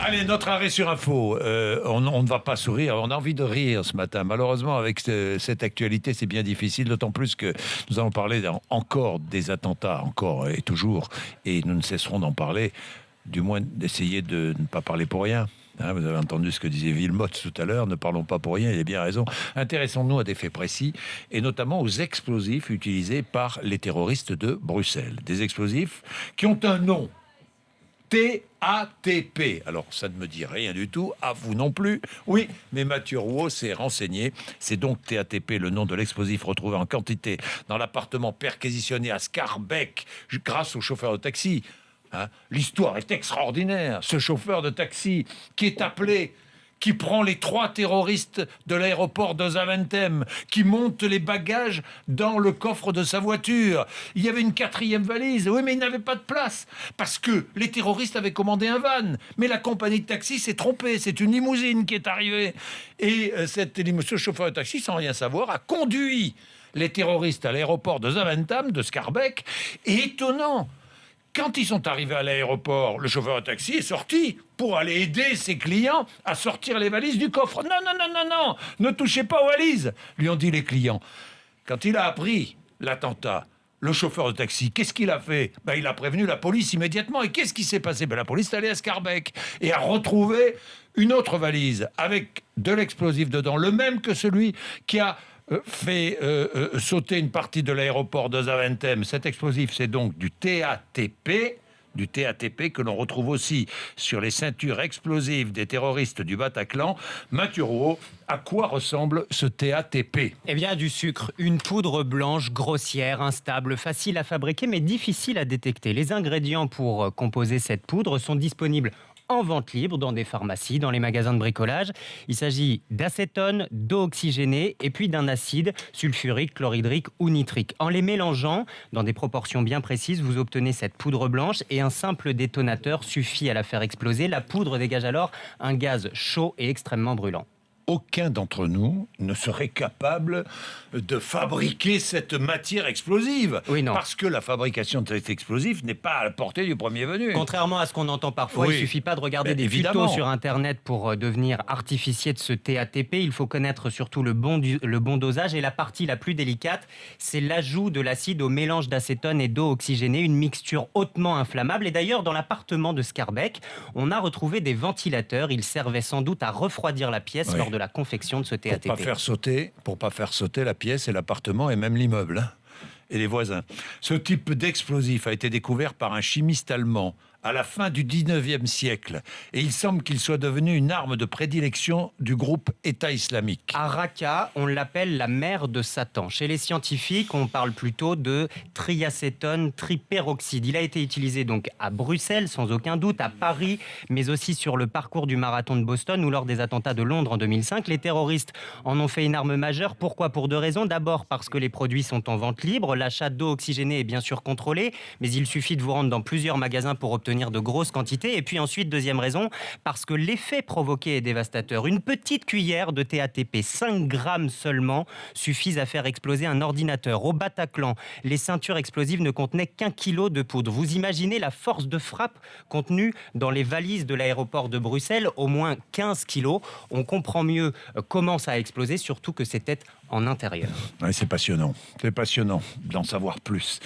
Allez, notre arrêt sur info. On ne va pas sourire, on a envie de rire ce matin. Malheureusement, avec cette actualité, c'est bien difficile, d'autant plus que nous allons parler encore des attentats, encore et toujours, et nous ne cesserons d'en parler, du moins d'essayer de ne pas parler pour rien. Hein, vous avez entendu ce que disait Wilmotte tout à l'heure, ne parlons pas pour rien, il a bien raison. Intéressons-nous à des faits précis, et notamment aux explosifs utilisés par les terroristes de Bruxelles. Des explosifs qui ont un nom. TATP. Alors, ça ne me dit rien du tout, à vous non plus. Oui, mais Mathieu Rouault s'est renseigné. C'est donc TATP, le nom de l'explosif retrouvé en quantité dans l'appartement perquisitionné à Scarbeck grâce au chauffeur de taxi. Hein, l'histoire est extraordinaire. Ce chauffeur de taxi qui est appelé, qui prend les 3 terroristes de l'aéroport de Zaventem, qui monte les bagages dans le coffre de sa voiture. Il y avait une 4e valise. Oui, mais il n'avait pas de place. Parce que les terroristes avaient commandé un van. Mais la compagnie de taxi s'est trompée. C'est une limousine qui est arrivée. Et ce chauffeur de taxi, sans rien savoir, a conduit les terroristes à l'aéroport de Zaventem, de Scarbeck. Et étonnant, quand ils sont arrivés à l'aéroport, le chauffeur de taxi est sorti pour aller aider ses clients à sortir les valises du coffre. Non, ne touchez pas aux valises, lui ont dit les clients. Quand il a appris l'attentat, le chauffeur de taxi, qu'est-ce qu'il a fait ? Il a prévenu la police immédiatement. Et qu'est-ce qui s'est passé ? La police est allée à Scarbeck et a retrouvé une autre valise avec de l'explosif dedans, le même que celui qui a fait sauter une partie de l'aéroport de Zaventem. Cet explosif, c'est donc du TATP que l'on retrouve aussi sur les ceintures explosives des terroristes du Bataclan. Mathieu Rouault, à quoi ressemble ce TATP ? Eh bien, du sucre, une poudre blanche, grossière, instable, facile à fabriquer, mais difficile à détecter. Les ingrédients pour composer cette poudre sont disponibles en vente libre dans des pharmacies, dans les magasins de bricolage. Il s'agit d'acétone, d'eau oxygénée et puis d'un acide sulfurique, chlorhydrique ou nitrique. En les mélangeant dans des proportions bien précises, vous obtenez cette poudre blanche et un simple détonateur suffit à la faire exploser. La poudre dégage alors un gaz chaud et extrêmement brûlant. Aucun d'entre nous ne serait capable de fabriquer cette matière explosive. Oui, non. Parce que la fabrication de cet explosif n'est pas à la portée du premier venu. Contrairement à ce qu'on entend parfois, Oui. il ne suffit pas de regarder des Évidemment. tutos sur Internet pour devenir artificier de ce TATP. Il faut connaître surtout le bon dosage. Et la partie la plus délicate, c'est l'ajout de l'acide au mélange d'acétone et d'eau oxygénée, une mixture hautement inflammable. Et d'ailleurs, dans l'appartement de Scarbeck, on a retrouvé des ventilateurs. Ils servaient sans doute à refroidir la pièce lors de la confection de ce TATP. Pour pas faire sauter la pièce et l'appartement et même l'immeuble, hein, et les voisins. Ce type d'explosif a été découvert par un chimiste allemand à la fin du 19e siècle. Et il semble qu'il soit devenu une arme de prédilection du groupe État islamique. À Raqqa, on l'appelle la mère de Satan. Chez les scientifiques, on parle plutôt de triacétone triperoxyde. Il a été utilisé donc à Bruxelles, sans aucun doute, à Paris, mais aussi sur le parcours du marathon de Boston ou lors des attentats de Londres en 2005. Les terroristes en ont fait une arme majeure. Pourquoi ? Pour 2 raisons. D'abord, parce que les produits sont en vente libre. L'achat d'eau oxygénée est bien sûr contrôlé, mais il suffit de vous rendre dans plusieurs magasins pour obtenir de grosses quantités. Et puis ensuite, deuxième raison, parce que l'effet provoqué est dévastateur. Une petite cuillère de TATP, 5 grammes seulement, suffisent à faire exploser un ordinateur. Au Bataclan, les ceintures explosives ne contenaient qu'1 kilo de poudre. Vous imaginez la force de frappe contenue dans les valises de l'aéroport de Bruxelles, au moins 15 kilos. On comprend mieux comment ça a explosé, surtout que c'était en intérieur. Ouais, c'est passionnant d'en savoir plus.